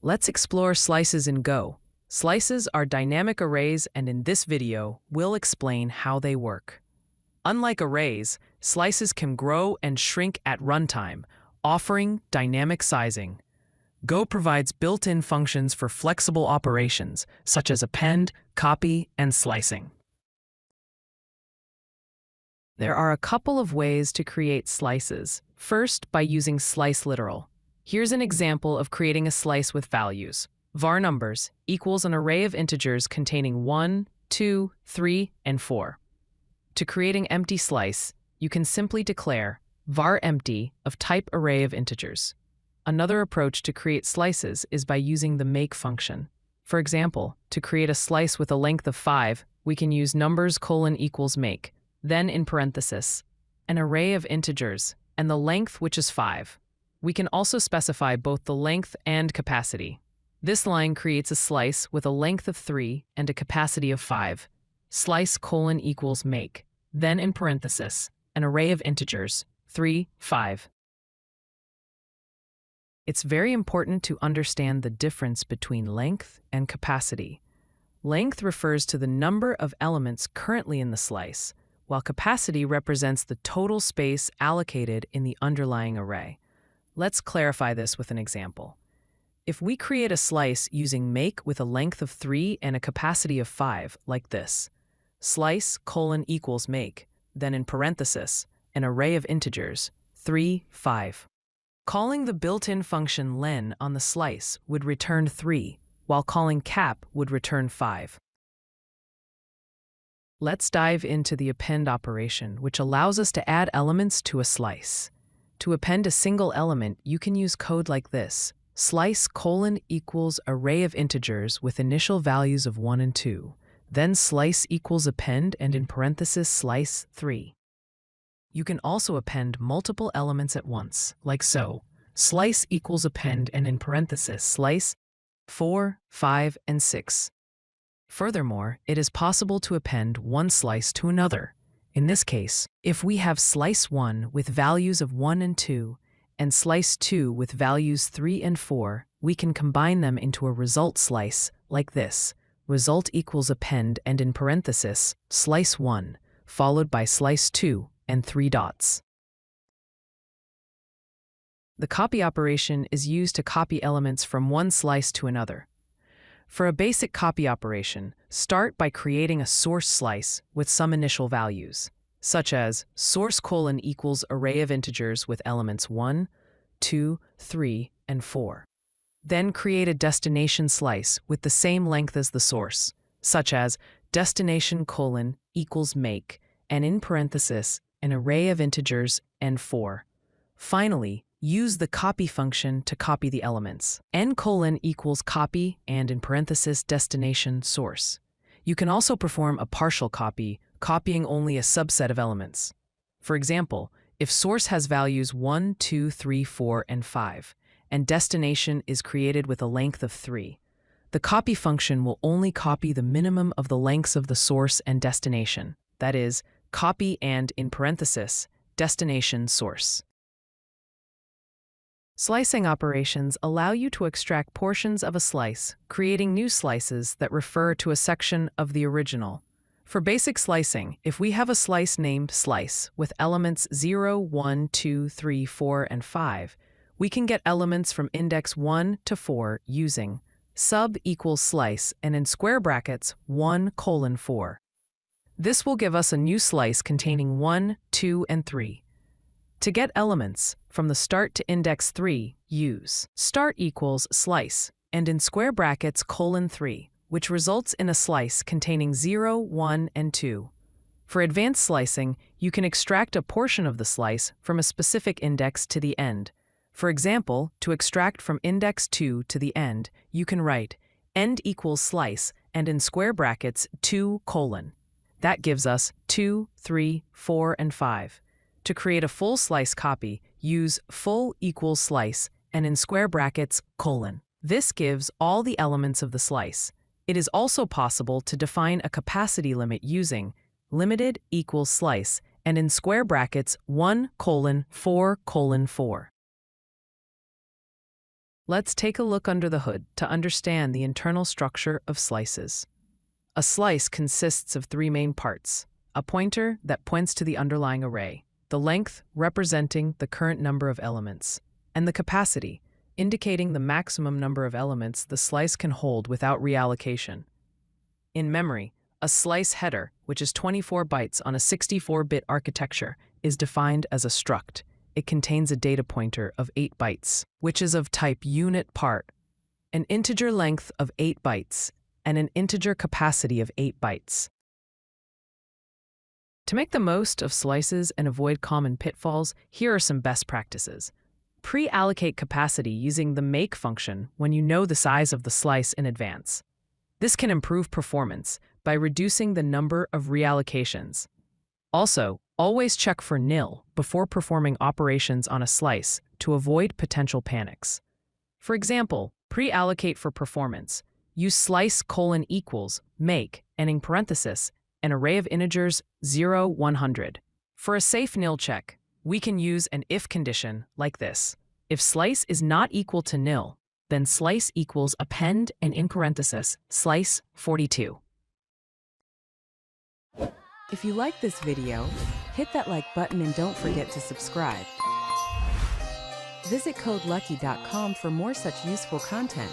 Let's explore slices in Go. Slices are dynamic arrays, and in this video, we'll explain how they work. Unlike arrays, slices can grow and shrink at runtime, offering dynamic sizing. Go provides built-in functions for flexible operations, such as append, copy, and slicing. There are a couple of ways to create slices. First, by using slice literal. Here's an example of creating a slice with values. var numbers equals an array of integers containing 1, 2, 3, and 4. To creating empty slice, you can simply declare var empty of type array of integers. Another approach to create slices is by using the make function. For example, to create a slice with a length of 5, we can use numbers : equals make, then in parenthesis, an array of integers, and the length, which is 5. We can also specify both the length and capacity. This line creates a slice with a length of 3 and a capacity of 5. Slice : equals make, then in parenthesis, an array of integers, 3, 5. It's very important to understand the difference between length and capacity. Length refers to the number of elements currently in the slice, while capacity represents the total space allocated in the underlying array. Let's clarify this with an example. If we create a slice using make with a length of 3 and a capacity of 5, like this, slice : equals make, then in parenthesis, an array of integers, 3, 5. Calling the built-in function len on the slice would return 3, while calling cap would return 5. Let's dive into the append operation, which allows us to add elements to a slice. To append a single element, you can use code like this: slice : equals array of integers with initial values of 1 and 2, then slice equals append and in parenthesis slice 3. You can also append multiple elements at once, like so: slice equals append and in parenthesis slice 4, 5, and 6. Furthermore, it is possible to append one slice to another. In this case, if we have slice 1 with values of 1 and 2, and slice 2 with values 3 and 4, we can combine them into a result slice, like this: result equals append and in parenthesis slice 1, followed by slice 2 and 3 dots. The copy operation is used to copy elements from one slice to another. For a basic copy operation, start by creating a source slice with some initial values, such as source : equals array of integers with elements 1, 2, 3, and 4. Then create a destination slice with the same length as the source, such as destination : equals make, and in parenthesis, an array of integers, and 4. Finally, use the copy function to copy the elements. n : equals copy and in parenthesis destination source. You can also perform a partial copy, copying only a subset of elements. For example, if source has values 1, 2, 3, 4, and 5, and destination is created with a length of 3, the copy function will only copy the minimum of the lengths of the source and destination, that is, copy and in parenthesis destination source. Slicing operations allow you to extract portions of a slice, creating new slices that refer to a section of the original. For basic slicing, if we have a slice named slice with elements 0, 1, 2, 3, 4, and 5, we can get elements from index 1 to 4 using sub equals slice and in square brackets 1, 4. This will give us a new slice containing 1, 2, and 3. To get elements from the start to index 3, use start equals slice and in square brackets 3, which results in a slice containing 0, 1, and 2. For advanced slicing, you can extract a portion of the slice from a specific index to the end. For example, to extract from index 2 to the end, you can write end equals slice and in square brackets 2, . That gives us 2, 3, 4, and 5. To create a full slice copy, use full equals slice and in square brackets : This gives all the elements of the slice. It is also possible to define a capacity limit using limited equals slice and in square brackets 1, 4, 4. Let's take a look under the hood to understand the internal structure of slices. A slice consists of three main parts: a pointer that points to the underlying array, the length representing the current number of elements, and the capacity, indicating the maximum number of elements the slice can hold without reallocation. In memory, a slice header, which is 24 bytes on a 64-bit architecture, is defined as a struct. It contains a data pointer of 8 bytes, which is of type unit part, an integer length of 8 bytes, and an integer capacity of 8 bytes. To make the most of slices and avoid common pitfalls, here are some best practices. Pre-allocate capacity using the make function when you know the size of the slice in advance. This can improve performance by reducing the number of reallocations. Also, always check for nil before performing operations on a slice to avoid potential panics. For example, pre-allocate for performance. Use slice : make, and in parenthesis, an array of integers 0, 100. For a safe nil check, we can use an if condition like this. If slice is not equal to nil, then slice equals append and in parenthesis, slice 42. If you like this video, hit that like button and don't forget to subscribe. Visit CodeLucky.com for more such useful content.